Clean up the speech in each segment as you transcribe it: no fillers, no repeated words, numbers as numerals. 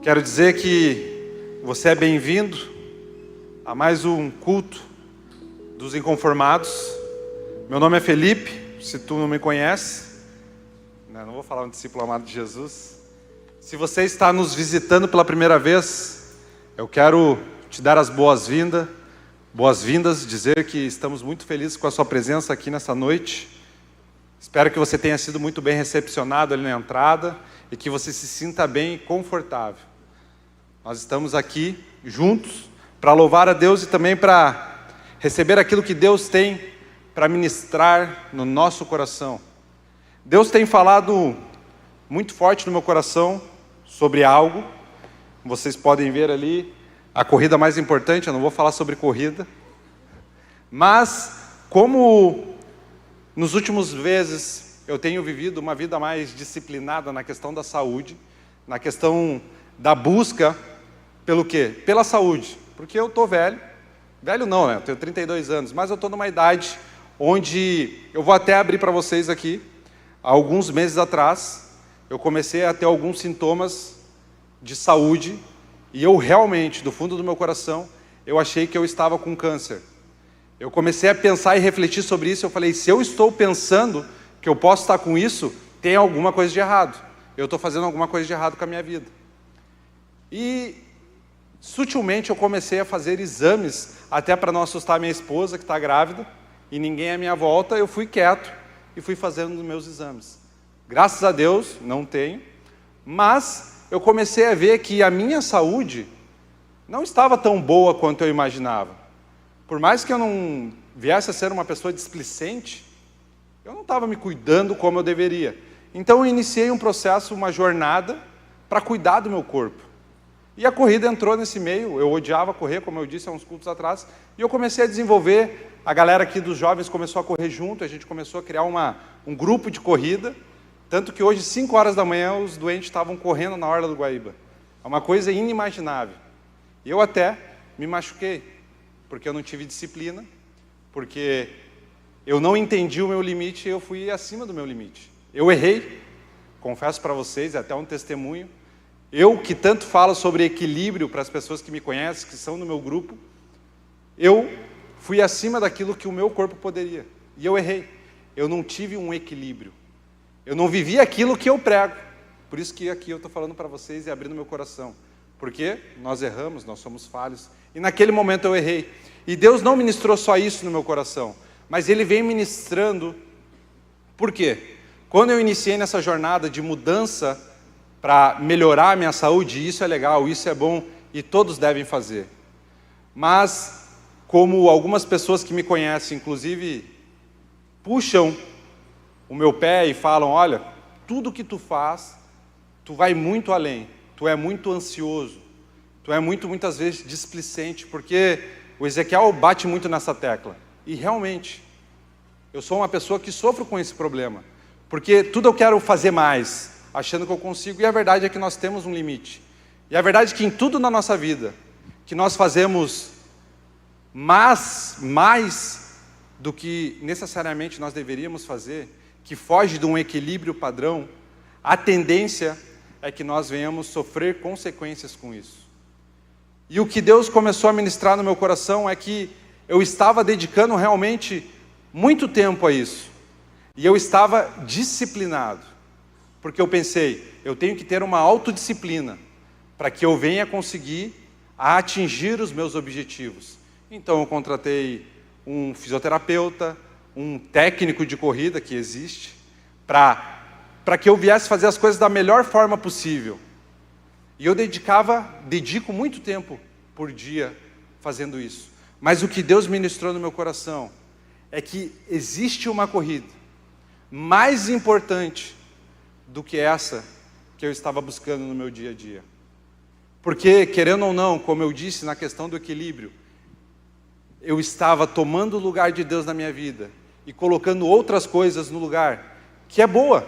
Quero dizer que você é bem-vindo a mais um culto dos inconformados. Meu nome é Felipe, se tu não me conhece, não vou falar um discípulo amado de Jesus. Se você está nos visitando pela primeira vez, eu quero te dar as boas-vindas, dizer que estamos muito felizes com a sua presença aqui nessa noite. Espero que você tenha sido muito bem recepcionado ali na entrada e que você se sinta bem e confortável. Nós estamos aqui juntos para louvar a Deus e também para receber aquilo que Deus tem para ministrar no nosso coração. Deus tem falado muito forte no meu coração sobre algo. Vocês podem ver ali a corrida mais importante. Eu não vou falar sobre corrida, mas como nos últimos meses eu tenho vivido uma vida mais disciplinada na questão da saúde, na questão da busca pelo quê? Pela saúde. Porque eu estou velho. Velho não, né? Eu tenho 32 anos, mas eu estou numa idade onde eu vou até abrir para vocês aqui. Há alguns meses atrás, eu comecei a ter alguns sintomas de saúde e eu realmente, do fundo do meu coração, eu achei que eu estava com câncer. Eu comecei a pensar e refletir sobre isso. Eu falei, se eu estou pensando que eu posso estar com isso, tem alguma coisa de errado. Eu estou fazendo alguma coisa de errado com a minha vida. E sutilmente eu comecei a fazer exames, até para não assustar minha esposa que está grávida, e ninguém à minha volta. Eu fui quieto e fui fazendo os meus exames. Graças a Deus, não tenho, mas eu comecei a ver que a minha saúde não estava tão boa quanto eu imaginava. Por mais que eu não viesse a ser uma pessoa displicente, eu não estava me cuidando como eu deveria. Então eu iniciei um processo, uma jornada para cuidar do meu corpo. E a corrida entrou nesse meio. Eu odiava correr, como eu disse há uns cultos atrás, e eu comecei a desenvolver. A galera aqui dos jovens começou a correr junto, a gente começou a criar um grupo de corrida, tanto que hoje, 5 horas da manhã, os doentes estavam correndo na orla do Guaíba. É uma coisa inimaginável. E eu até me machuquei, porque eu não tive disciplina, porque eu não entendi o meu limite e eu fui acima do meu limite. Eu errei, confesso para vocês, é até um testemunho. Eu que tanto falo sobre equilíbrio para as pessoas que me conhecem, que são no meu grupo, eu fui acima daquilo que o meu corpo poderia. E eu errei. Eu não tive um equilíbrio. Eu não vivi aquilo que eu prego. Por isso que aqui eu estou falando para vocês e abrindo meu coração. Porque nós erramos, nós somos falhos. E naquele momento eu errei. E Deus não ministrou só isso no meu coração, mas Ele vem ministrando. Por quê? Quando eu iniciei nessa jornada de mudança para melhorar a minha saúde, isso é legal, isso é bom e todos devem fazer. Mas, como algumas pessoas que me conhecem, inclusive, puxam o meu pé e falam, olha, tudo que tu faz, tu vai muito além, tu é muito ansioso, tu é muitas vezes displicente, porque o Ezequiel bate muito nessa tecla. E realmente, eu sou uma pessoa que sofro com esse problema, porque tudo eu quero fazer mais, achando que eu consigo, e a verdade é que nós temos um limite. E a verdade é que em tudo na nossa vida, que nós fazemos mais do que necessariamente nós deveríamos fazer, que foge de um equilíbrio padrão, a tendência é que nós venhamos sofrer consequências com isso. E o que Deus começou a ministrar no meu coração é que eu estava dedicando realmente muito tempo a isso. E eu estava disciplinado. Porque eu pensei, eu tenho que ter uma autodisciplina para que eu venha conseguir atingir os meus objetivos. Então eu contratei um fisioterapeuta, um técnico de corrida que existe, para que eu viesse fazer as coisas da melhor forma possível. E eu dedico muito tempo por dia fazendo isso. Mas o que Deus ministrou no meu coração é que existe uma corrida mais importante do que essa que eu estava buscando no meu dia a dia. Porque, querendo ou não, como eu disse na questão do equilíbrio, eu estava tomando o lugar de Deus na minha vida e colocando outras coisas no lugar, que é boa,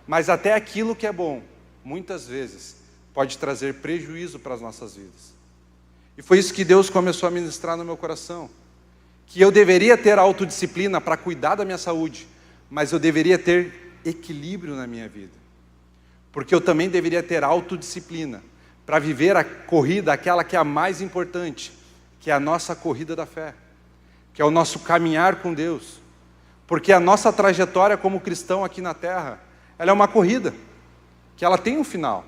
mas até aquilo que é bom, muitas vezes, pode trazer prejuízo para as nossas vidas. E foi isso que Deus começou a ministrar no meu coração, que eu deveria ter autodisciplina para cuidar da minha saúde, mas eu deveria ter equilíbrio na minha vida, porque eu também deveria ter autodisciplina para viver a corrida, aquela que é a mais importante, que é a nossa corrida da fé, que é o nosso caminhar com Deus. Porque a nossa trajetória como cristão aqui na terra, ela é uma corrida, que ela tem um final.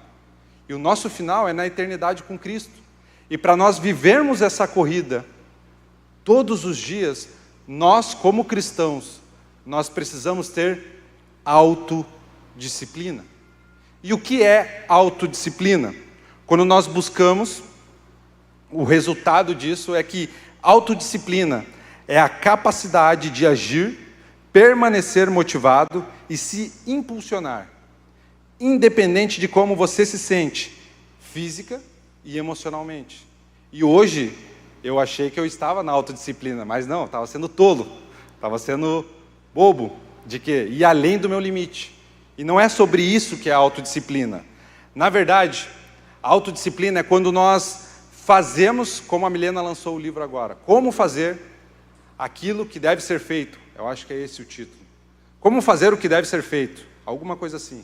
E o nosso final é na eternidade com Cristo. E para nós vivermos essa corrida, todos os dias, nós como cristãos, nós precisamos ter autodisciplina. E o que é autodisciplina? Quando nós buscamos, o resultado disso é que autodisciplina é a capacidade de agir, permanecer motivado e se impulsionar, independente de como você se sente, física e emocionalmente. E hoje, eu achei que eu estava na autodisciplina, mas não, estava sendo tolo, estava sendo bobo, de quê? Ir além do meu limite. E não é sobre isso que é a autodisciplina. Na verdade, a autodisciplina é quando nós fazemos, como a Milena lançou o livro agora, como fazer aquilo que deve ser feito. Eu acho que é esse o título. Como fazer o que deve ser feito. Alguma coisa assim.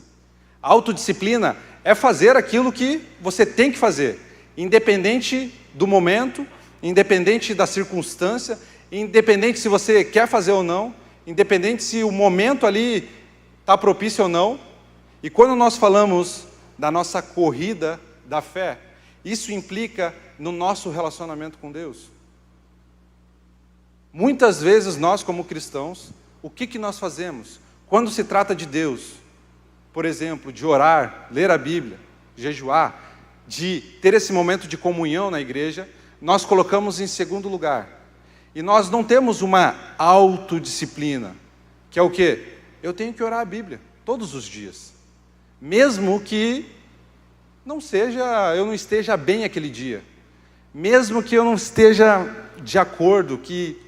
A autodisciplina é fazer aquilo que você tem que fazer, independente do momento, independente da circunstância, independente se você quer fazer ou não, independente se o momento ali está propício ou não. E quando nós falamos da nossa corrida da fé, isso implica no nosso relacionamento com Deus. Muitas vezes nós como cristãos, o que nós fazemos? Quando se trata de Deus, por exemplo, de orar, ler a Bíblia, jejuar, de ter esse momento de comunhão na igreja, nós colocamos em segundo lugar. E nós não temos uma autodisciplina, que é o quê? Eu tenho que orar a Bíblia todos os dias, mesmo que eu não esteja bem aquele dia, mesmo que eu não esteja de acordo, que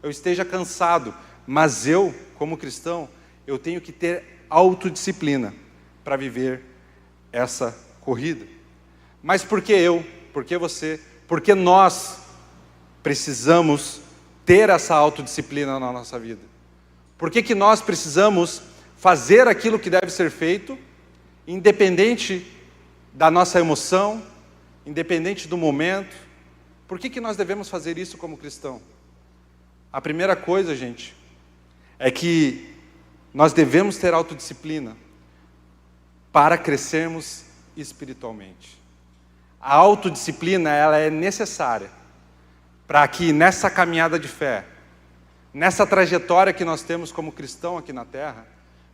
eu esteja cansado, mas eu, como cristão, eu tenho que ter autodisciplina para viver essa corrida. Mas por que eu? Por que você? Porque nós precisamos ter essa autodisciplina na nossa vida. Por que nós precisamos fazer aquilo que deve ser feito, independente da nossa emoção, independente do momento? Por que nós devemos fazer isso como cristão? A primeira coisa, gente, é que nós devemos ter autodisciplina para crescermos espiritualmente. A autodisciplina, ela é necessária para que nessa caminhada de fé, nessa trajetória que nós temos como cristão aqui na terra,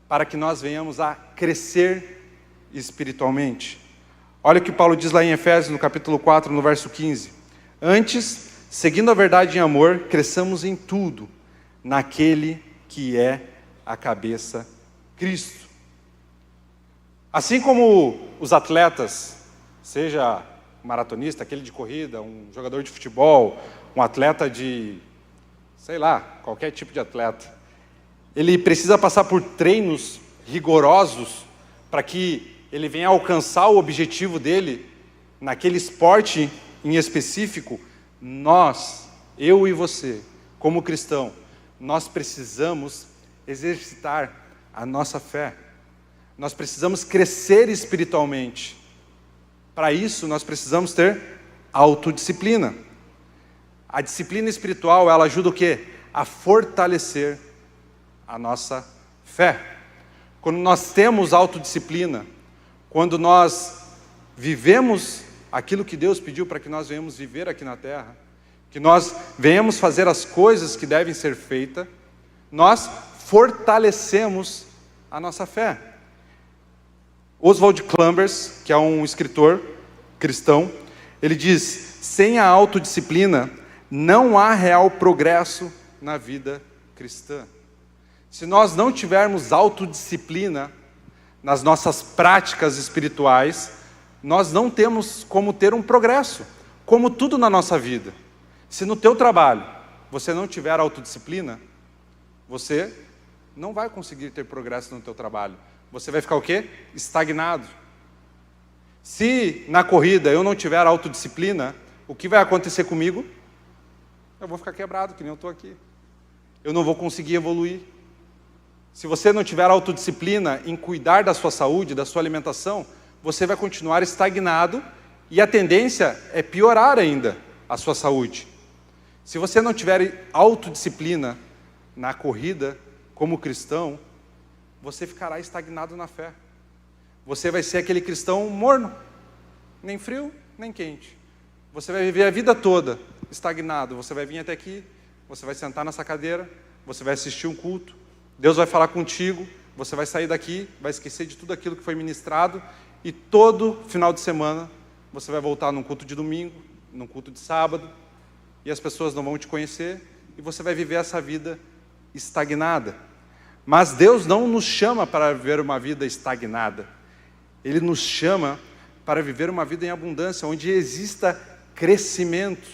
para que nós venhamos a crescer espiritualmente. Olha o que Paulo diz lá em Efésios, no capítulo 4, no verso 15. Antes, seguindo a verdade em amor, cresçamos em tudo, naquele que é a cabeça, Cristo. Assim como os atletas, seja um maratonista, aquele de corrida, um jogador de futebol, um atleta de, sei lá, qualquer tipo de atleta, ele precisa passar por treinos rigorosos para que ele venha alcançar o objetivo dele naquele esporte em específico. Nós, eu e você, como cristão, nós precisamos exercitar a nossa fé. Nós precisamos crescer espiritualmente. Para isso, nós precisamos ter autodisciplina. A disciplina espiritual, ela ajuda o quê? A fortalecer a nossa fé. Quando nós temos autodisciplina, quando nós vivemos aquilo que Deus pediu para que nós venhamos viver aqui na terra, que nós venhamos fazer as coisas que devem ser feitas, nós fortalecemos a nossa fé. Oswald Chambers, que é um escritor cristão, ele diz: sem a autodisciplina, não há real progresso na vida cristã. Se nós não tivermos autodisciplina nas nossas práticas espirituais, nós não temos como ter um progresso, como tudo na nossa vida. Se no teu trabalho você não tiver autodisciplina, você não vai conseguir ter progresso no teu trabalho. Você vai ficar o quê? Estagnado. Se na corrida eu não tiver autodisciplina, o que vai acontecer comigo? Eu vou ficar quebrado, que nem eu estou aqui. Eu não vou conseguir evoluir. Se você não tiver autodisciplina em cuidar da sua saúde, da sua alimentação, você vai continuar estagnado E a tendência é piorar ainda a sua saúde. Se você não tiver autodisciplina na corrida como cristão, você ficará estagnado na fé. Você vai ser aquele cristão morno, nem frio, nem quente. Você vai viver a vida toda estagnado. Você vai vir até aqui, você vai sentar nessa cadeira, você vai assistir um culto, Deus vai falar contigo, você vai sair daqui, vai esquecer de tudo aquilo que foi ministrado, e todo final de semana você vai voltar num culto de domingo, num culto de sábado, e as pessoas não vão te conhecer, e você vai viver essa vida estagnada. Mas Deus não nos chama para viver uma vida estagnada. Ele nos chama para viver uma vida em abundância, onde exista crescimento.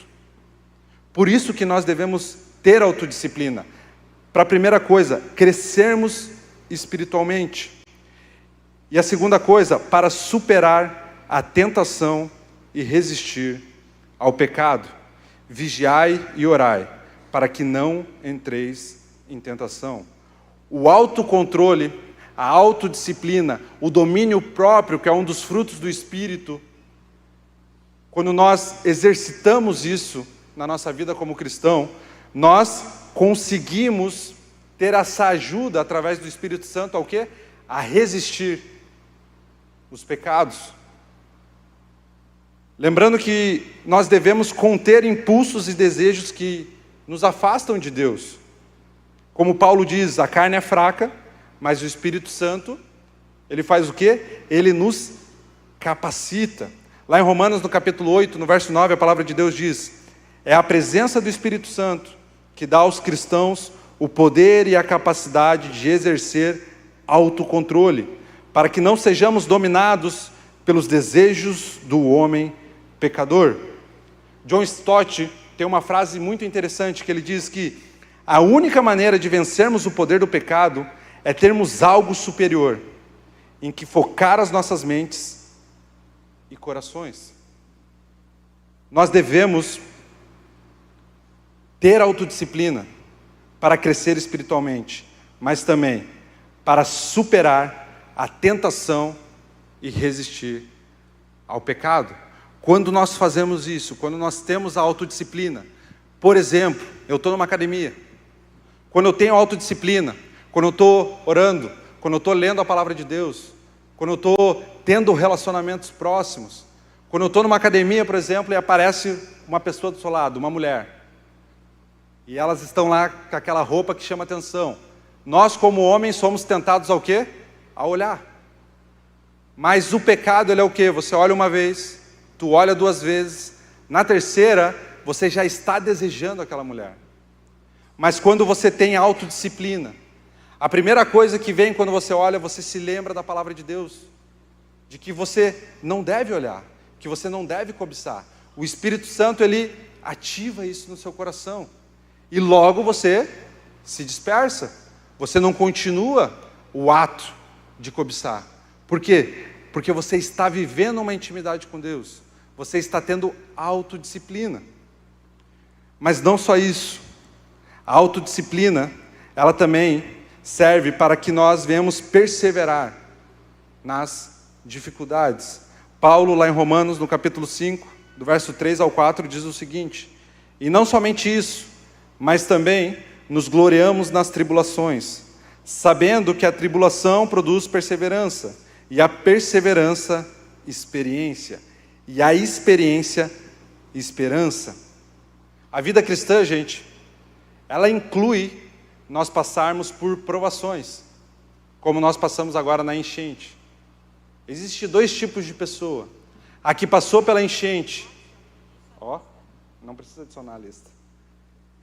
Por isso que nós devemos ter autodisciplina. Para a primeira coisa, crescermos espiritualmente. E a segunda coisa, para superar a tentação e resistir ao pecado. Vigiai e orai, para que não entreis em tentação. O autocontrole, a autodisciplina, o domínio próprio, que é um dos frutos do Espírito, quando nós exercitamos isso na nossa vida como cristão, nós conseguimos ter essa ajuda através do Espírito Santo ao quê? A resistir os pecados. Lembrando que nós devemos conter impulsos e desejos que nos afastam de Deus. Como Paulo diz, a carne é fraca, mas o Espírito Santo, ele faz o quê? Ele nos capacita. Lá em Romanos, no capítulo 8, no verso 9, a palavra de Deus diz: é a presença do Espírito Santo que dá aos cristãos o poder e a capacidade de exercer autocontrole, para que não sejamos dominados pelos desejos do homem pecador. John Stott tem uma frase muito interessante que ele diz que a única maneira de vencermos o poder do pecado é termos algo superior em que focar as nossas mentes e corações. Nós devemos ter autodisciplina para crescer espiritualmente, mas também para superar a tentação e resistir ao pecado. Quando nós fazemos isso, quando nós temos a autodisciplina, por exemplo, eu estou numa academia, quando eu tenho autodisciplina, quando eu estou orando, quando eu estou lendo a palavra de Deus, quando eu estou tendo relacionamentos próximos, quando eu estou numa academia, por exemplo, e aparece uma pessoa do seu lado, uma mulher, e elas estão lá com aquela roupa que chama atenção. Nós, como homens, somos tentados ao quê? A olhar. Mas o pecado, ele é o quê? Você olha uma vez, tu olha duas vezes, na terceira, você já está desejando aquela mulher. Mas quando você tem autodisciplina, a primeira coisa que vem quando você olha, você se lembra da palavra de Deus, de que você não deve olhar, que você não deve cobiçar. O Espírito Santo, ele ativa isso no seu coração. E logo você se dispersa. Você não continua o ato de cobiçar. Por quê? Porque você está vivendo uma intimidade com Deus. Você está tendo autodisciplina. Mas não só isso. A autodisciplina, ela também serve para que nós venhamos perseverar nas dificuldades. Paulo, lá em Romanos, no capítulo 5, do verso 3 ao 4, diz o seguinte: e não somente isso, mas também nos gloriamos nas tribulações, sabendo que a tribulação produz perseverança, e a perseverança, experiência, e a experiência, esperança. A vida cristã, gente, ela inclui nós passarmos por provações, como nós passamos agora na enchente. Existem dois tipos de pessoa: a que passou pela enchente, não precisa adicionar a lista.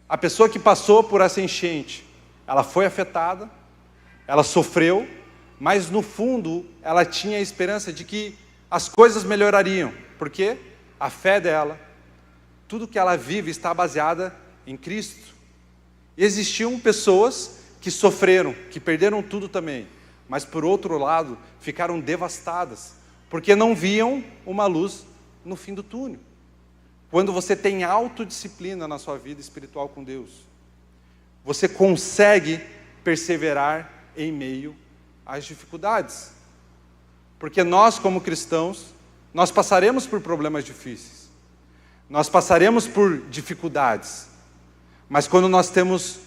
A pessoa que passou por essa enchente, ela foi afetada, ela sofreu, mas no fundo ela tinha a esperança de que as coisas melhorariam, porque a fé dela, tudo que ela vive está baseada em Cristo. E existiam pessoas que sofreram, que perderam tudo também, mas por outro lado ficaram devastadas, porque não viam uma luz no fim do túnel. Quando você tem autodisciplina na sua vida espiritual com Deus, você consegue perseverar em meio às dificuldades. Porque nós, como cristãos, nós passaremos por problemas difíceis, nós passaremos por dificuldades, mas quando nós temos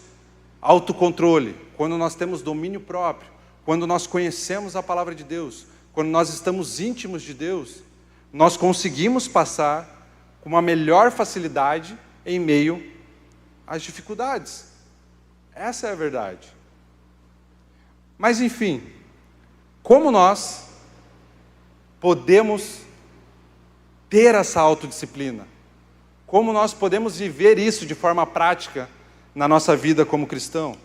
autocontrole, quando nós temos domínio próprio, quando nós conhecemos a palavra de Deus, quando nós estamos íntimos de Deus, nós conseguimos passar com uma melhor facilidade em meio às dificuldades. Essa é a verdade. Mas enfim, como nós podemos ter essa autodisciplina? Como nós podemos viver isso de forma prática na nossa vida como cristão?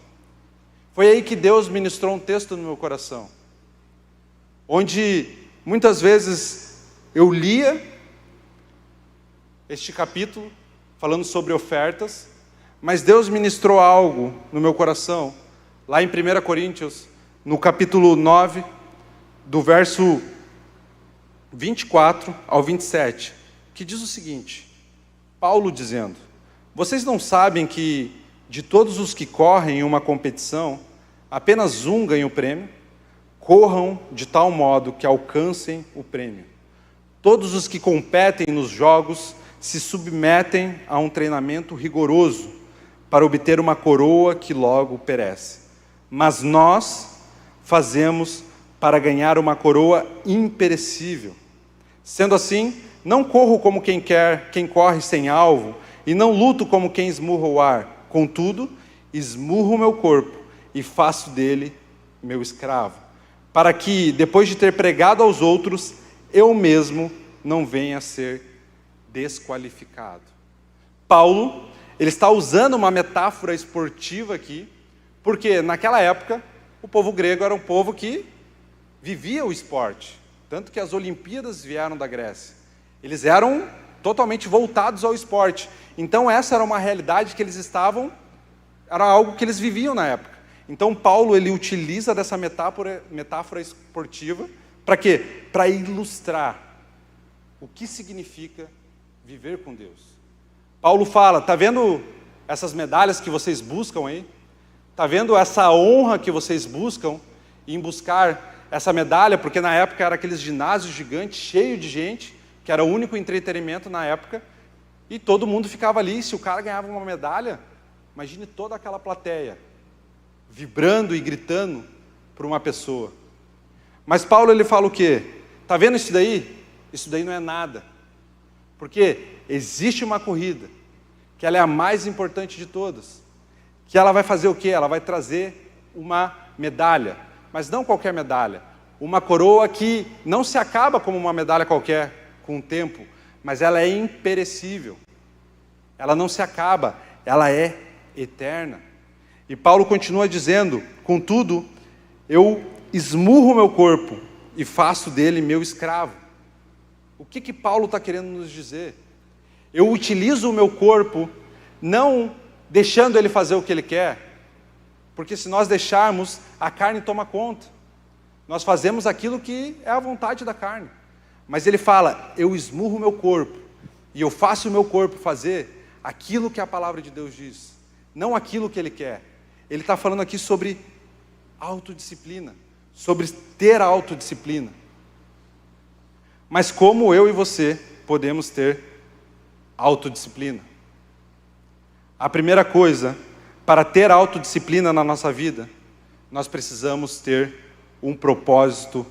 Foi aí que Deus ministrou um texto no meu coração, onde muitas vezes eu lia este capítulo falando sobre ofertas, mas Deus ministrou algo no meu coração, lá em 1 Coríntios, no capítulo 9, do verso 24 ao 27, que diz o seguinte: Paulo dizendo: vocês não sabem que de todos os que correm em uma competição, apenas um ganha o prêmio? Corram de tal modo que alcancem o prêmio. Todos os que competem nos jogos se submetem a um treinamento rigoroso para obter uma coroa que logo perece. Mas nós fazemos para ganhar uma coroa imperecível. Sendo assim, não corro como quem corre sem alvo, e não luto como quem esmurra o ar. Contudo, esmurro o meu corpo e faço dele meu escravo, para que, depois de ter pregado aos outros, eu mesmo não venha a ser desqualificado. Paulo, ele está usando uma metáfora esportiva aqui, porque naquela época, o povo grego era um povo que vivia o esporte, tanto que as Olimpíadas vieram da Grécia. Eles eram totalmente voltados ao esporte. Então essa era uma realidade que eles estavam, era algo que eles viviam na época. Então Paulo, ele utiliza dessa metáfora esportiva, para quê? Para ilustrar o que significa viver com Deus. Paulo fala: está vendo essas medalhas que vocês buscam aí? Está vendo essa honra que vocês buscam em buscar essa medalha? Porque na época era aqueles ginásios gigantes, cheio de gente, que era o único entretenimento na época, e todo mundo ficava ali. Se o cara ganhava uma medalha, imagine toda aquela plateia, vibrando e gritando por uma pessoa. Mas Paulo, ele fala o quê? Está vendo isso daí? Isso daí não é nada. Porque existe uma corrida, que ela é a mais importante de todas, que ela vai fazer o quê? Ela vai trazer uma medalha, mas não qualquer medalha, uma coroa que não se acaba como uma medalha qualquer com o tempo, mas ela é imperecível, ela não se acaba, ela é eterna. E Paulo continua dizendo: contudo, eu esmurro o meu corpo e faço dele meu escravo. O que Paulo está querendo nos dizer? Eu utilizo o meu corpo, não deixando ele fazer o que ele quer, porque se nós deixarmos, a carne toma conta. Nós fazemos aquilo que é a vontade da carne. Mas ele fala: eu esmurro o meu corpo, e eu faço o meu corpo fazer aquilo que a palavra de Deus diz, não aquilo que ele quer. Ele está falando aqui sobre autodisciplina, sobre ter autodisciplina. Mas como eu e você podemos ter autodisciplina? A primeira coisa, para ter autodisciplina na nossa vida, nós precisamos ter um propósito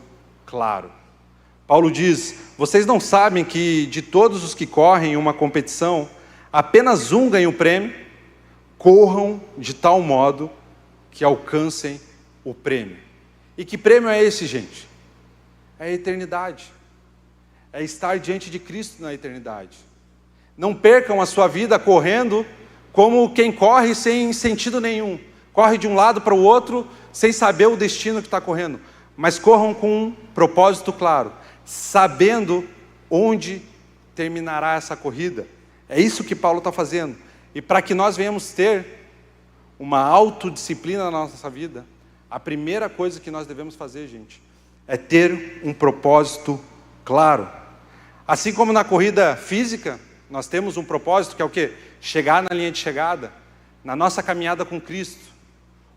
claro. Paulo diz: vocês não sabem que de todos os que correm em uma competição, apenas um ganha o prêmio? Corram de tal modo que alcancem o prêmio. E que prêmio é esse, gente? É a eternidade. É estar diante de Cristo na eternidade. Não percam a sua vida correndo como quem corre sem sentido nenhum. Corre de um lado para o outro sem saber o destino que está correndo. Mas corram com um propósito claro, sabendo onde terminará essa corrida. É isso que Paulo está fazendo. E para que nós venhamos ter uma autodisciplina na nossa vida, a primeira coisa que nós devemos fazer, gente, é ter um propósito claro. Assim como na corrida física, nós temos um propósito que é o quê? Chegar na linha de chegada. Na nossa caminhada com Cristo,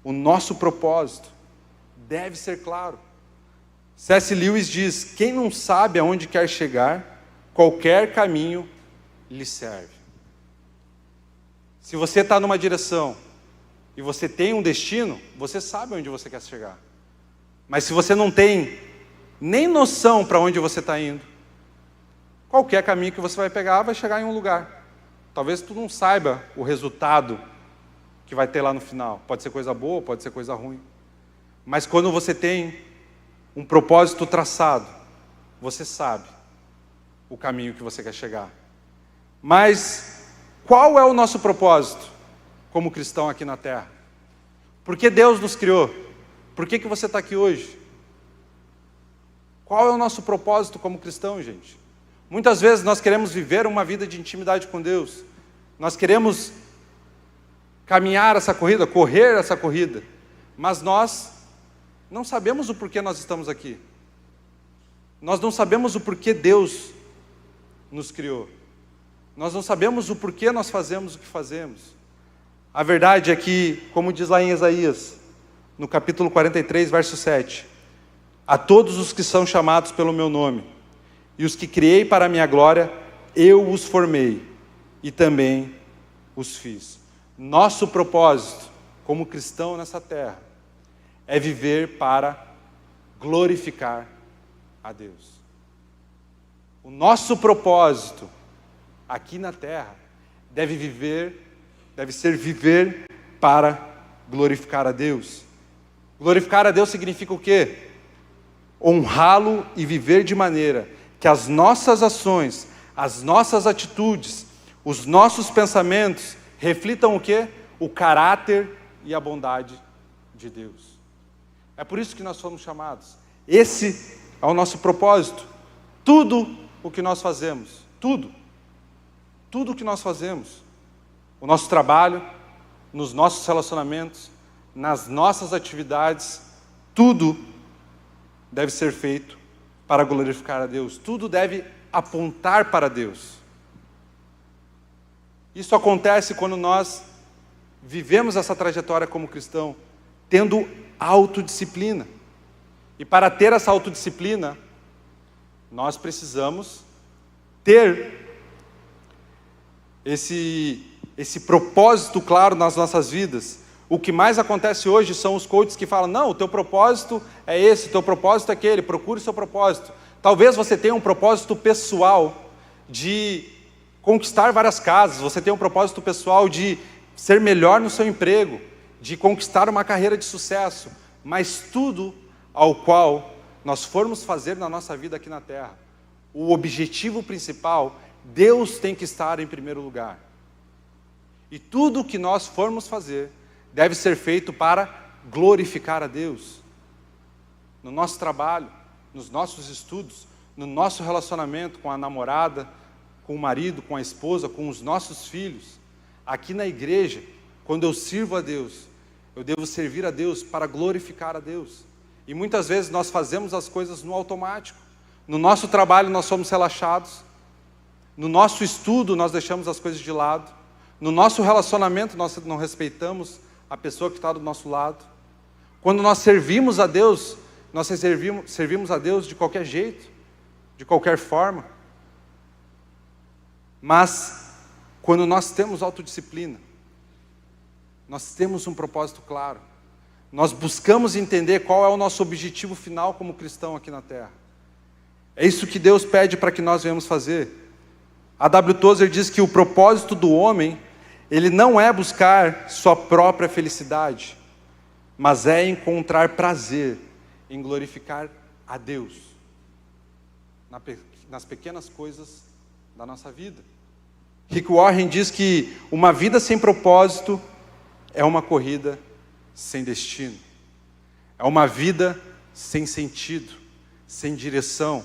o nosso propósito deve ser claro. C.S. Lewis diz: quem não sabe aonde quer chegar, qualquer caminho lhe serve. Se você está numa direção e você tem um destino, você sabe onde você quer chegar. Mas se você não tem nem noção para onde você está indo, qualquer caminho que você vai pegar vai chegar em um lugar. Talvez tu não saiba o resultado que vai ter lá no final. Pode ser coisa boa, pode ser coisa ruim. Mas quando você tem um propósito traçado, você sabe o caminho que você quer chegar. Mas qual é o nosso propósito como cristão aqui na Terra? Por que Deus nos criou? Por que você está aqui hoje? Qual é o nosso propósito como cristão, gente? Muitas vezes nós queremos viver uma vida de intimidade com Deus. Nós queremos caminhar essa corrida, correr essa corrida. Mas nós não sabemos o porquê nós estamos aqui. Nós não sabemos o porquê Deus nos criou. Nós não sabemos o porquê nós fazemos o que fazemos. A verdade é que, como diz lá em Isaías, no capítulo 43, verso 7, a todos os que são chamados pelo meu nome, e os que criei para a minha glória, eu os formei, e também os fiz. Nosso propósito, como cristão nessa terra, é viver para glorificar a Deus. O nosso propósito aqui na terra deve ser viver para glorificar a Deus. Glorificar a Deus significa o quê? Honrá-lo e viver de maneira que as nossas ações, as nossas atitudes, os nossos pensamentos reflitam o quê? O caráter e a bondade de Deus. É por isso que nós fomos chamados. Esse é o nosso propósito. Tudo o que nós fazemos, tudo o que nós fazemos, o nosso trabalho, nos nossos relacionamentos, nas nossas atividades, tudo deve ser feito para glorificar a Deus. Tudo deve apontar para Deus. Isso acontece quando nós vivemos essa trajetória como cristão, tendo autodisciplina. E para ter essa autodisciplina, nós precisamos ter esse propósito claro nas nossas vidas. O que mais acontece hoje são os coaches que falam: não, o teu propósito é esse, o teu propósito é aquele, procure o seu propósito. Talvez você tenha um propósito pessoal de conquistar várias casas, você tenha um propósito pessoal de ser melhor no seu emprego, de conquistar uma carreira de sucesso, mas tudo ao qual nós formos fazer na nossa vida aqui na Terra, o objetivo principal, Deus tem que estar em primeiro lugar. E tudo o que nós formos fazer deve ser feito para glorificar a Deus. No nosso trabalho, nos nossos estudos, no nosso relacionamento com a namorada, com o marido, com a esposa, com os nossos filhos. Aqui na igreja, quando eu sirvo a Deus, eu devo servir a Deus para glorificar a Deus. E muitas vezes nós fazemos as coisas no automático. No nosso trabalho nós somos relaxados. No nosso estudo nós deixamos as coisas de lado. No nosso relacionamento nós não respeitamos a pessoa que está do nosso lado. Quando nós servimos a Deus, nós servimos a Deus de qualquer jeito, de qualquer forma. Mas, quando nós temos autodisciplina, nós temos um propósito claro, nós buscamos entender qual é o nosso objetivo final como cristão aqui na Terra. É isso que Deus pede para que nós venhamos fazer. A W. Tozer diz que o propósito do homem, ele não é buscar sua própria felicidade, mas é encontrar prazer em glorificar a Deus nas pequenas coisas da nossa vida. Rick Warren diz que uma vida sem propósito é uma corrida sem destino. É uma vida sem sentido, sem direção,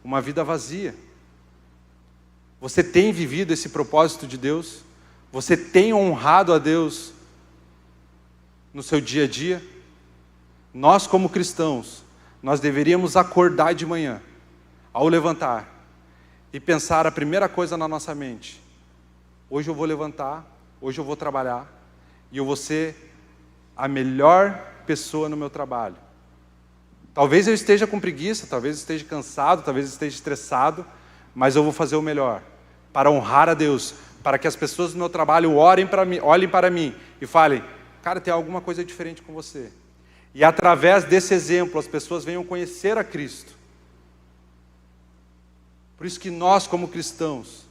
uma vida vazia. Você tem vivido esse propósito de Deus? Você tem honrado a Deus no seu dia a dia? Nós, como cristãos, nós deveríamos acordar de manhã, ao levantar, e pensar a primeira coisa na nossa mente: hoje eu vou levantar, hoje eu vou trabalhar, e eu vou ser a melhor pessoa no meu trabalho. Talvez eu esteja com preguiça, talvez eu esteja cansado, talvez eu esteja estressado, mas eu vou fazer o melhor para honrar a Deus, para que as pessoas do meu trabalho olhem para mim e falem: cara, tem alguma coisa diferente com você. E através desse exemplo as pessoas venham conhecer a Cristo. Por isso que nós, como cristãos,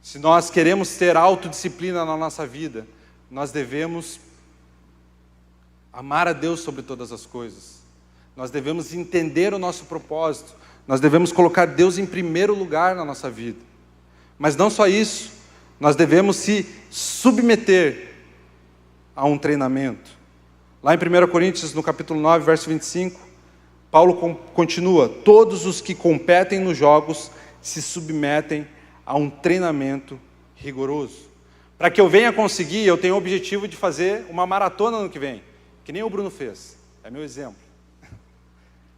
se nós queremos ter autodisciplina na nossa vida, nós devemos amar a Deus sobre todas as coisas. Nós devemos entender o nosso propósito. Nós devemos colocar Deus em primeiro lugar na nossa vida. Mas não só isso, nós devemos se submeter a um treinamento. Lá em 1 Coríntios, no capítulo 9, verso 25, Paulo continua: todos os que competem nos jogos se submetem a um treinamento rigoroso. Para que eu venha conseguir, eu tenho o objetivo de fazer uma maratona no que vem, que nem o Bruno fez, é meu exemplo.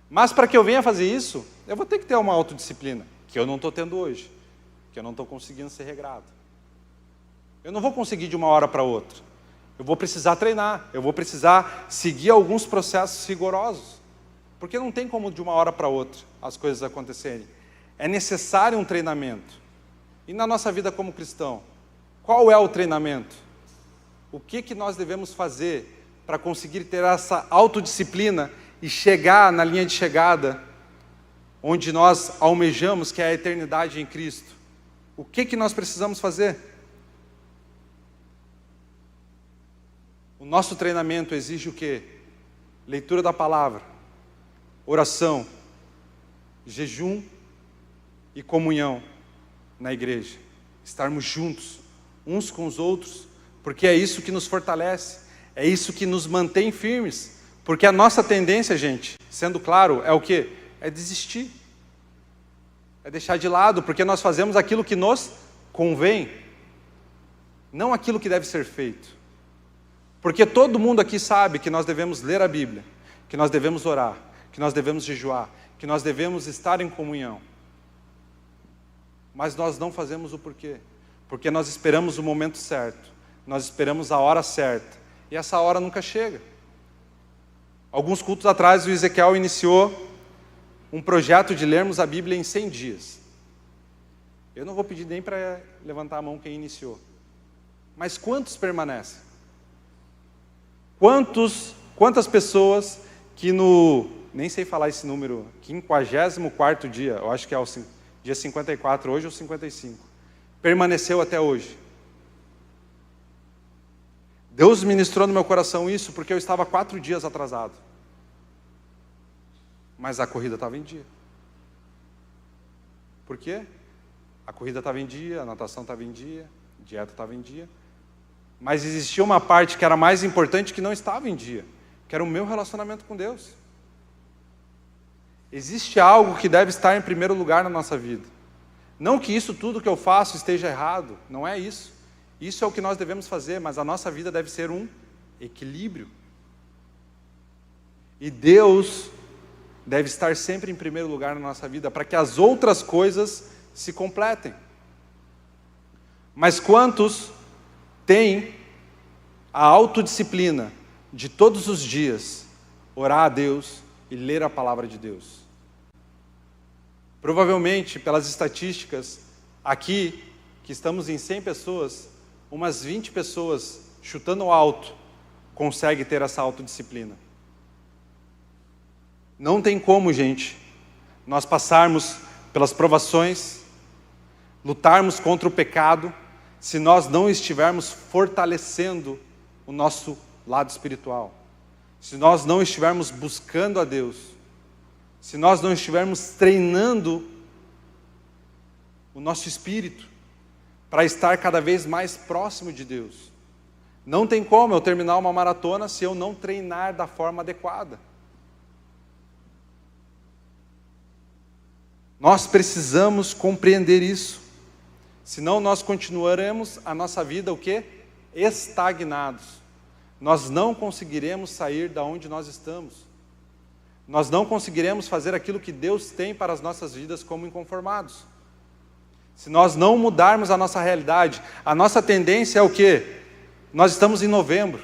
Mas para que eu venha fazer isso, eu vou ter que ter uma autodisciplina, que eu não estou tendo hoje, que eu não estou conseguindo ser regrado. Eu não vou conseguir de uma hora para outra. Eu vou precisar treinar, eu vou precisar seguir alguns processos rigorosos, porque não tem como de uma hora para outra as coisas acontecerem. É necessário um treinamento. E na nossa vida como cristão, qual é o treinamento? O que nós devemos fazer para conseguir ter essa autodisciplina e chegar na linha de chegada, onde nós almejamos, que é a eternidade em Cristo? O que nós precisamos fazer? O nosso treinamento exige o quê? Leitura da palavra, oração, jejum e comunhão na igreja. Estarmos juntos, uns com os outros, porque é isso que nos fortalece, é isso que nos mantém firmes. Porque a nossa tendência, gente, sendo claro, é o quê? É desistir. É deixar de lado, porque nós fazemos aquilo que nos convém, não aquilo que deve ser feito. Porque todo mundo aqui sabe que nós devemos ler a Bíblia, que nós devemos orar, que nós devemos jejuar, que nós devemos estar em comunhão. Mas nós não fazemos o porquê? Porque nós esperamos o momento certo, nós esperamos a hora certa, e essa hora nunca chega. Alguns cultos atrás o Ezequiel iniciou um projeto de lermos a Bíblia em 100 dias. Eu não vou pedir nem para levantar a mão quem iniciou. Mas quantos permanecem? Quantas pessoas que nem sei falar esse número, 54º dia, eu acho que é o dia 54 hoje ou 55, permaneceu até hoje? Deus ministrou no meu coração isso porque eu estava 4 dias atrasado. Mas a corrida estava em dia. Por quê? A corrida estava em dia, a natação estava em dia, a dieta estava em dia. Mas existia uma parte que era mais importante que não estava em dia, que era o meu relacionamento com Deus. Existe algo que deve estar em primeiro lugar na nossa vida. Não que isso tudo que eu faço esteja errado, não é isso. Isso é o que nós devemos fazer, mas a nossa vida deve ser um equilíbrio. E Deus deve estar sempre em primeiro lugar na nossa vida, para que as outras coisas se completem. Mas quantos têm a autodisciplina de todos os dias orar a Deus e ler a palavra de Deus? Provavelmente, pelas estatísticas, aqui, que estamos em 100 pessoas, umas 20 pessoas, chutando alto, conseguem ter essa autodisciplina. Não tem como, gente, nós passarmos pelas provações, lutarmos contra o pecado, se nós não estivermos fortalecendo o nosso lado espiritual, se nós não estivermos buscando a Deus, se nós não estivermos treinando o nosso espírito para estar cada vez mais próximo de Deus. Não tem como eu terminar uma maratona se eu não treinar da forma adequada. Nós precisamos compreender isso. Senão nós continuaremos a nossa vida o quê? Estagnados. Nós não conseguiremos sair da onde nós estamos. Nós não conseguiremos fazer aquilo que Deus tem para as nossas vidas como inconformados. Se nós não mudarmos a nossa realidade, a nossa tendência é o quê? Nós estamos em novembro.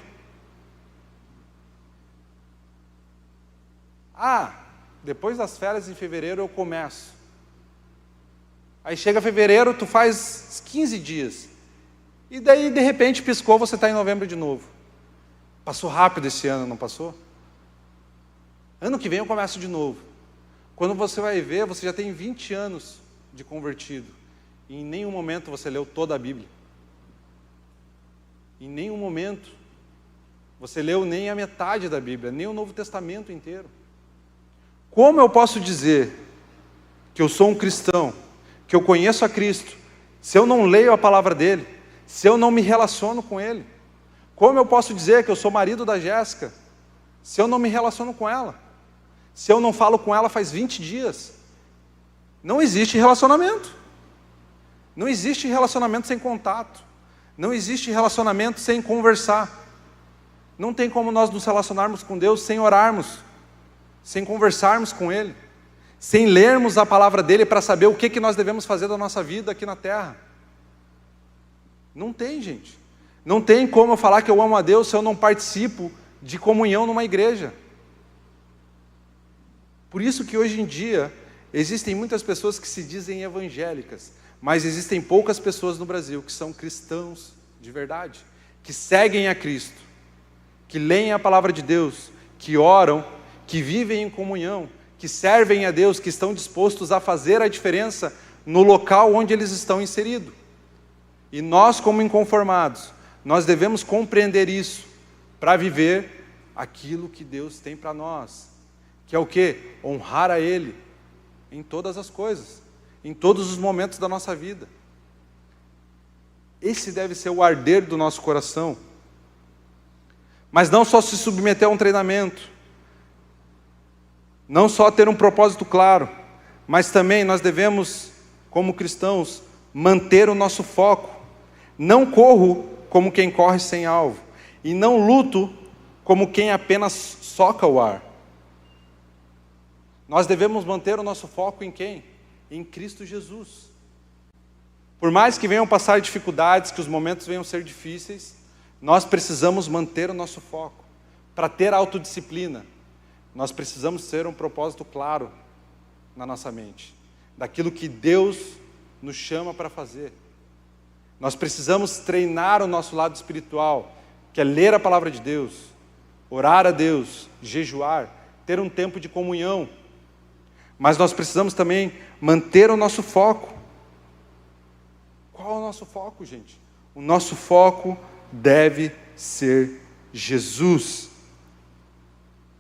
Depois das férias em fevereiro eu começo. Aí chega fevereiro, tu faz 15 dias. E daí, de repente, piscou, você está em novembro de novo. Passou rápido esse ano, não passou? Ano que vem eu começo de novo. Quando você vai ver, você já tem 20 anos de convertido. E em nenhum momento você leu toda a Bíblia. Em nenhum momento você leu nem a metade da Bíblia, nem o Novo Testamento inteiro. Como eu posso dizer que eu sou um cristão, que eu conheço a Cristo, se eu não leio a palavra dele, se eu não me relaciono com ele? Como eu posso dizer que eu sou marido da Jéssica, se eu não me relaciono com ela? Se eu não falo com ela faz 20 dias? Não existe relacionamento. Não existe relacionamento sem contato. Não existe relacionamento sem conversar. Não tem como nós nos relacionarmos com Deus sem orarmos, sem conversarmos com Ele, sem lermos a palavra dEle para saber o que nós devemos fazer da nossa vida aqui na terra. Não tem, gente. Não tem como eu falar que eu amo a Deus se eu não participo de comunhão numa igreja. Por isso que hoje em dia existem muitas pessoas que se dizem evangélicas, mas existem poucas pessoas no Brasil que são cristãos de verdade, que seguem a Cristo, que leem a palavra de Deus, que oram, que vivem em comunhão, que servem a Deus, que estão dispostos a fazer a diferença no local onde eles estão inseridos. E nós, como inconformados, nós devemos compreender isso para viver aquilo que Deus tem para nós, que é o quê? Honrar a Ele em todas as coisas, em todos os momentos da nossa vida. Esse deve ser o arder do nosso coração. Mas não só se submeter a um treinamento, não só ter um propósito claro, mas também nós devemos, como cristãos, manter o nosso foco. Não corro como quem corre sem alvo, e não luto como quem apenas soca o ar. Nós devemos manter o nosso foco em quem? Em Cristo Jesus. Por mais que venham passar dificuldades, que os momentos venham ser difíceis, nós precisamos manter o nosso foco. Para ter autodisciplina, nós precisamos ter um propósito claro na nossa mente, daquilo que Deus nos chama para fazer. Nós precisamos treinar o nosso lado espiritual, que é ler a palavra de Deus, orar a Deus, jejuar, ter um tempo de comunhão. Mas nós precisamos também manter o nosso foco. Qual é o nosso foco, gente? O nosso foco deve ser Jesus.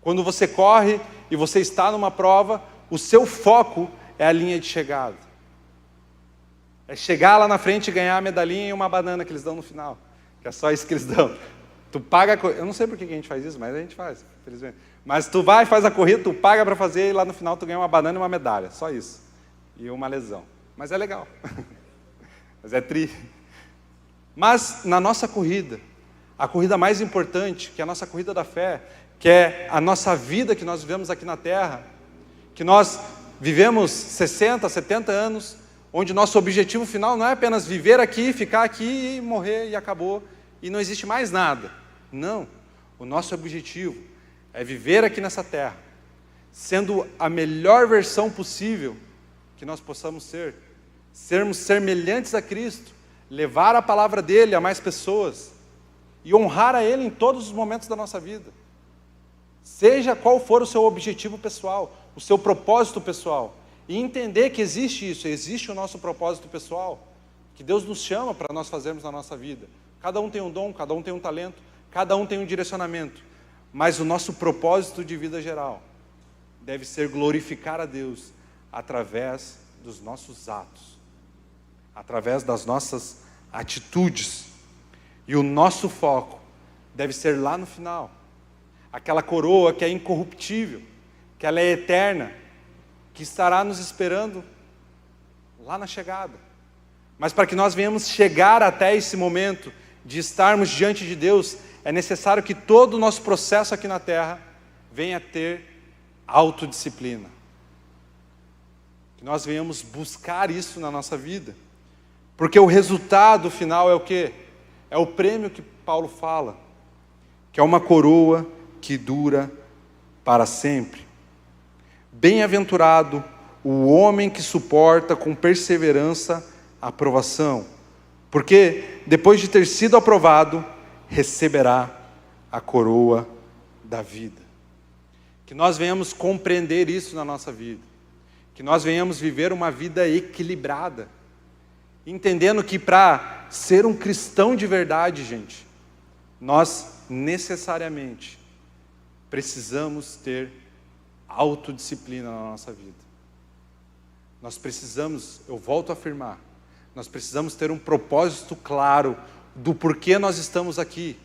Quando você corre e você está numa prova, o seu foco é a linha de chegada. É chegar lá na frente e ganhar a medalhinha e uma banana que eles dão no final. Que é só isso que eles dão. Tu paga, eu não sei por que a gente faz isso, mas a gente faz, infelizmente. Mas tu vai, faz a corrida, tu paga para fazer e lá no final tu ganha uma banana e uma medalha. Só isso. E uma lesão. Mas é legal. Mas é tri. Mas na nossa corrida, a corrida mais importante, que é a nossa corrida da fé, que é a nossa vida que nós vivemos aqui na terra, que nós vivemos 60, 70 anos, onde nosso objetivo final não é apenas viver aqui, ficar aqui e morrer e acabou, e não existe mais nada. Não, o nosso objetivo é viver aqui nessa terra, sendo a melhor versão possível que nós possamos ser, sermos semelhantes a Cristo, levar a palavra dele a mais pessoas e honrar a ele em todos os momentos da nossa vida. Seja qual for o seu objetivo pessoal, o seu propósito pessoal, e entender que existe isso, existe o nosso propósito pessoal, que Deus nos chama para nós fazermos na nossa vida. Cada um tem um dom, cada um tem um talento, cada um tem um direcionamento, mas o nosso propósito de vida geral deve ser glorificar a Deus através dos nossos atos, através das nossas atitudes, e o nosso foco deve ser lá no final, aquela coroa que é incorruptível, que ela é eterna, que estará nos esperando lá na chegada. Mas para que nós venhamos chegar até esse momento de estarmos diante de Deus, é necessário que todo o nosso processo aqui na terra venha a ter autodisciplina. Que nós venhamos buscar isso na nossa vida. Porque o resultado final é o quê? É o prêmio que Paulo fala, que é uma coroa que dura para sempre. Bem-aventurado o homem que suporta com perseverança a aprovação, porque depois de ter sido aprovado, receberá a coroa da vida. Que nós venhamos compreender isso na nossa vida, que nós venhamos viver uma vida equilibrada, entendendo que para ser um cristão de verdade, gente, nós necessariamente precisamos ter autodisciplina na nossa vida. Nós precisamos, eu volto a afirmar, nós precisamos ter um propósito claro do porquê nós estamos aqui.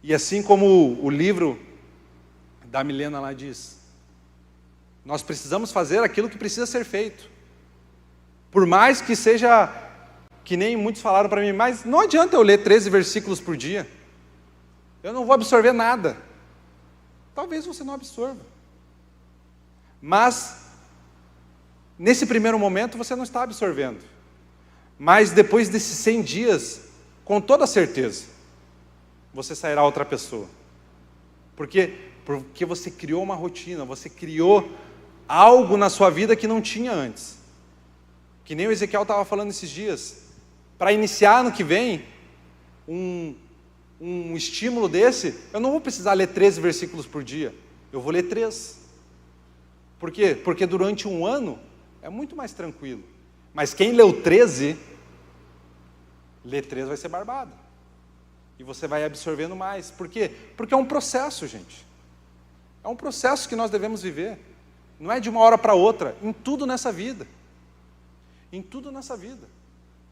E assim como o livro da Milena lá diz, nós precisamos fazer aquilo que precisa ser feito. Por mais que seja, que nem muitos falaram para mim, mas não adianta eu ler 13 versículos por dia. Eu não vou absorver nada. Talvez você não absorva. Mas, nesse primeiro momento, você não está absorvendo. Mas depois desses 100 dias, com toda certeza, você sairá outra pessoa. Por quê? Porque você criou uma rotina, você criou algo na sua vida que não tinha antes. Que nem o Ezequiel estava falando esses dias. Para iniciar ano que vem, um estímulo desse, eu não vou precisar ler 13 versículos por dia. Eu vou ler 3. Por quê? Porque durante um ano é muito mais tranquilo. Mas quem leu 13, ler 3 vai ser barbado. E você vai absorvendo mais. Por quê? Porque é um processo, gente. É um processo que nós devemos viver. Não é de uma hora para outra. Em tudo nessa vida. Em tudo nessa vida.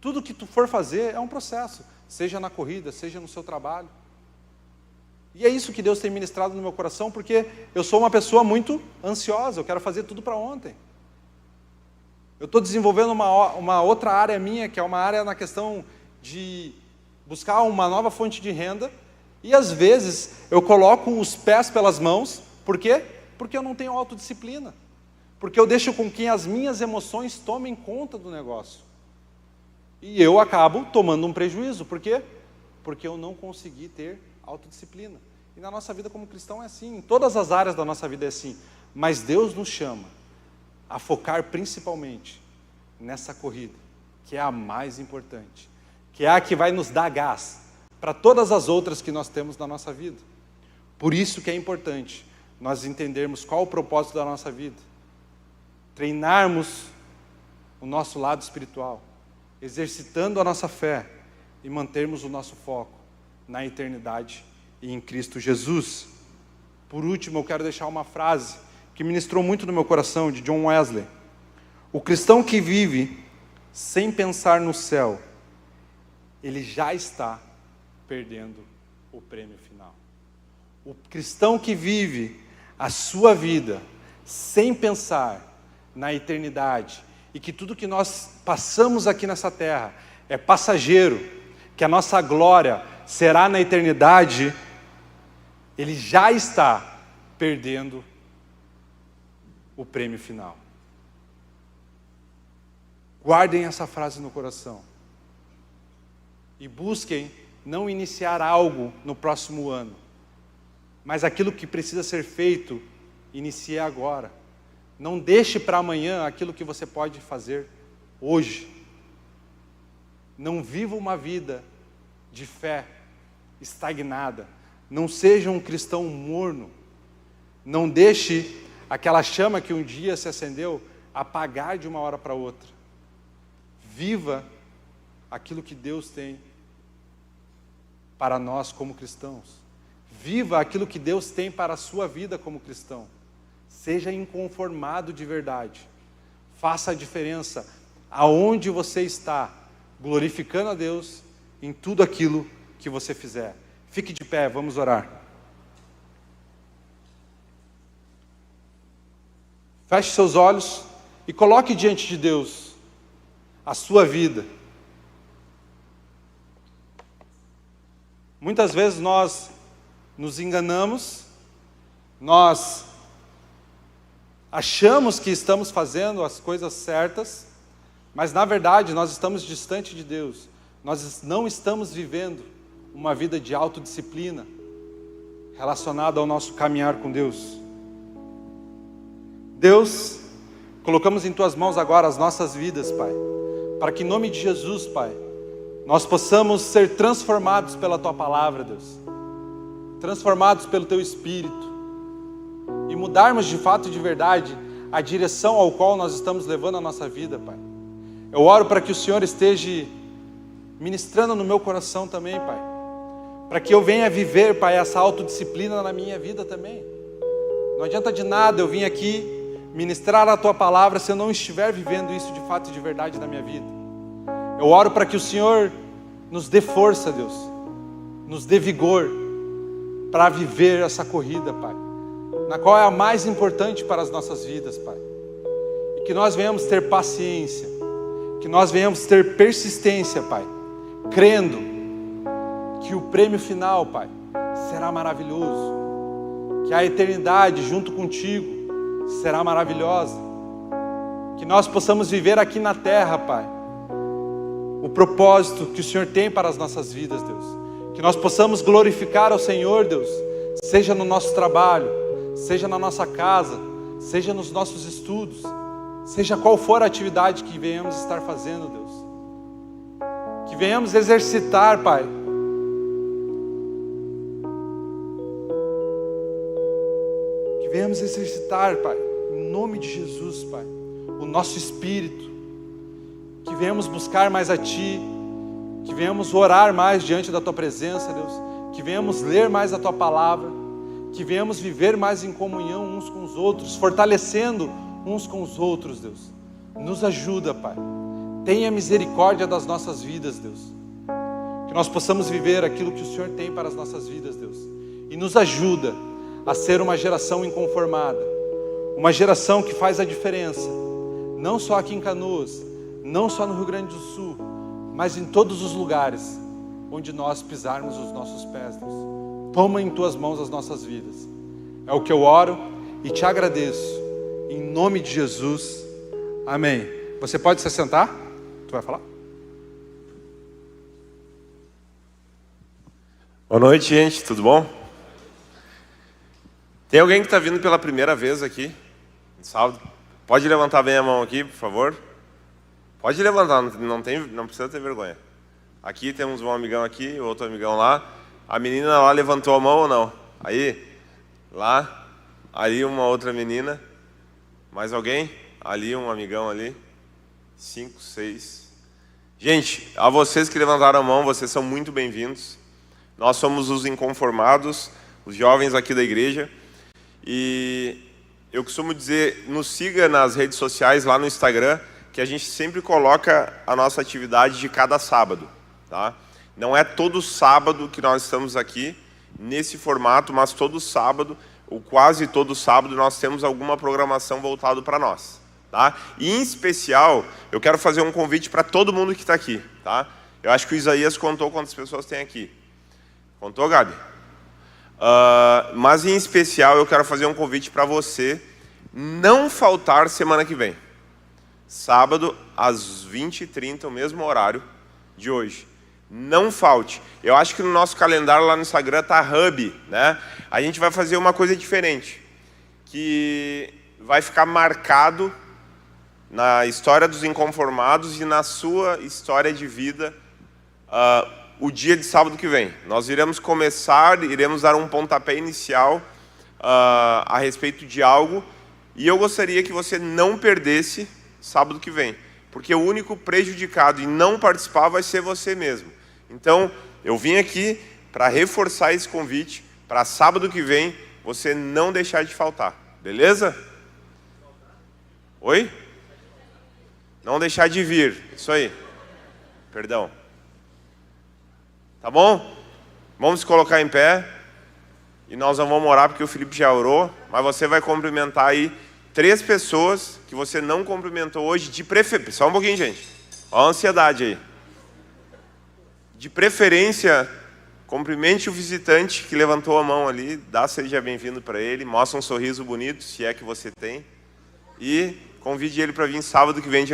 Tudo que tu for fazer é um processo. Seja na corrida, seja no seu trabalho. E é isso que Deus tem ministrado no meu coração, porque eu sou uma pessoa muito ansiosa. Eu quero fazer tudo para ontem. Eu estou desenvolvendo uma outra área minha, que é uma área na questão de buscar uma nova fonte de renda. E às vezes eu coloco os pés pelas mãos. Por quê? Porque eu não tenho autodisciplina. Porque eu deixo com que as minhas emoções tomem conta do negócio. E eu acabo tomando um prejuízo. Por quê? Porque eu não consegui ter autodisciplina. E na nossa vida como cristão é assim. Em todas as áreas da nossa vida é assim. Mas Deus nos chama a focar principalmente nessa corrida, que é a mais importante. Que é a que vai nos dar gás para todas as outras que nós temos na nossa vida. Por isso que é importante nós entendermos qual o propósito da nossa vida. Treinarmos o nosso lado espiritual, exercitando a nossa fé e mantermos o nosso foco na eternidade e em Cristo Jesus. Por último, eu quero deixar uma frase que ministrou muito no meu coração, de John Wesley. O cristão que vive sem pensar no céu, ele já está perdendo o prêmio final. O cristão que vive a sua vida sem pensar na eternidade, e que tudo que nós passamos aqui nessa terra é passageiro, que a nossa glória será na eternidade, ele já está perdendo o prêmio final. Guardem essa frase no coração e busquem não iniciar algo no próximo ano, mas aquilo que precisa ser feito, inicie agora. Não deixe para amanhã aquilo que você pode fazer hoje. Não viva uma vida de fé estagnada. Não seja um cristão morno. Não deixe aquela chama que um dia se acendeu apagar de uma hora para outra. Viva aquilo que Deus tem para nós como cristãos. Viva aquilo que Deus tem para a sua vida como cristão. Seja inconformado de verdade. Faça a diferença aonde você está, glorificando a Deus em tudo aquilo que você fizer. Fique de pé, vamos orar. Feche seus olhos e coloque diante de Deus a sua vida. Muitas vezes nós nos enganamos, nós achamos que estamos fazendo as coisas certas, mas na verdade nós estamos distante de Deus. Nós não estamos vivendo uma vida de autodisciplina relacionada ao nosso caminhar com Deus. Deus, colocamos em Tuas mãos agora as nossas vidas, Pai, para que em nome de Jesus, Pai, nós possamos ser transformados pela Tua palavra, Deus, transformados pelo Teu Espírito, e mudarmos de fato e de verdade a direção ao qual nós estamos levando a nossa vida, Pai. Eu oro para que o Senhor esteja ministrando no meu coração também, Pai, para que eu venha viver, Pai, essa autodisciplina na minha vida também. Não adianta de nada eu vir aqui ministrar a Tua palavra se eu não estiver vivendo isso de fato e de verdade na minha vida. Eu oro para que o Senhor nos dê força, Deus, nos dê vigor para viver essa corrida, Pai, na qual é a mais importante para as nossas vidas, Pai. E que nós venhamos ter paciência, que nós venhamos ter persistência, Pai, crendo que o prêmio final, Pai, será maravilhoso, que a eternidade junto contigo será maravilhosa, que nós possamos viver aqui na terra, Pai, o propósito que o Senhor tem para as nossas vidas, Deus, que nós possamos glorificar ao Senhor, Deus, seja no nosso trabalho, seja na nossa casa, seja nos nossos estudos, seja qual for a atividade que venhamos estar fazendo, Deus, que venhamos exercitar, Pai, venhamos exercitar, Pai, em nome de Jesus, Pai, o nosso espírito, que venhamos buscar mais a Ti, que venhamos orar mais diante da Tua presença, Deus, que venhamos ler mais a Tua palavra, que venhamos viver mais em comunhão uns com os outros, fortalecendo uns com os outros, Deus. Nos ajuda, Pai, tenha misericórdia das nossas vidas, Deus, que nós possamos viver aquilo que o Senhor tem para as nossas vidas, Deus, e nos ajuda a ser uma geração inconformada, uma geração que faz a diferença, não só aqui em Canoas, não só no Rio Grande do Sul, mas em todos os lugares onde nós pisarmos os nossos pés, Deus. Toma em Tuas mãos as nossas vidas. É o que eu oro e Te agradeço, em nome de Jesus, amém. Você pode se sentar? Tu vai falar? Boa noite, gente, tudo bom? Tem alguém que está vindo pela primeira vez aqui, no sábado? Pode levantar bem a mão aqui, por favor. Pode levantar, não precisa ter vergonha. Aqui temos um amigão aqui, outro amigão lá. A menina lá levantou a mão ou não? Aí, lá, ali uma outra menina. Mais alguém? Ali um amigão ali. 5, 6. Gente, a vocês que levantaram a mão, vocês são muito bem-vindos. Nós somos os inconformados, os jovens aqui da igreja. E eu costumo dizer, nos siga nas redes sociais, lá no Instagram, que a gente sempre coloca a nossa atividade de cada sábado, tá? Não é todo sábado que nós estamos aqui, nesse formato, mas todo sábado, ou quase todo sábado, nós temos alguma programação voltada para nós, tá? E em especial, eu quero fazer um convite para todo mundo que está aqui, tá? Eu acho que o Isaías contou quantas pessoas tem aqui. Contou, Gabi? Mas em especial eu quero fazer um convite para você não faltar semana que vem, sábado às 20h30, o mesmo horário de hoje. Não falte. Eu acho que no nosso calendário lá no Instagram está Hub, né? A gente vai fazer uma coisa diferente, que vai ficar marcado na história dos inconformados e na sua história de vida, o dia de sábado que vem. Nós iremos dar um pontapé inicial a respeito de algo, e eu gostaria que você não perdesse sábado que vem, porque o único prejudicado em não participar vai ser você mesmo. Então, eu vim aqui para reforçar esse convite, para sábado que vem você não deixar de faltar, beleza? Oi? Não deixar de vir, isso aí. Perdão. Tá bom? Vamos se colocar em pé. E nós não vamos orar porque o Felipe já orou. Mas você vai cumprimentar aí 3 pessoas que você não cumprimentou hoje. De preferência. Só um pouquinho, gente. Olha a ansiedade aí. De preferência, cumprimente o visitante que levantou a mão ali. Dá seja bem-vindo para ele. Mostra um sorriso bonito, se é que você tem. E convide ele para vir sábado que vem de novo.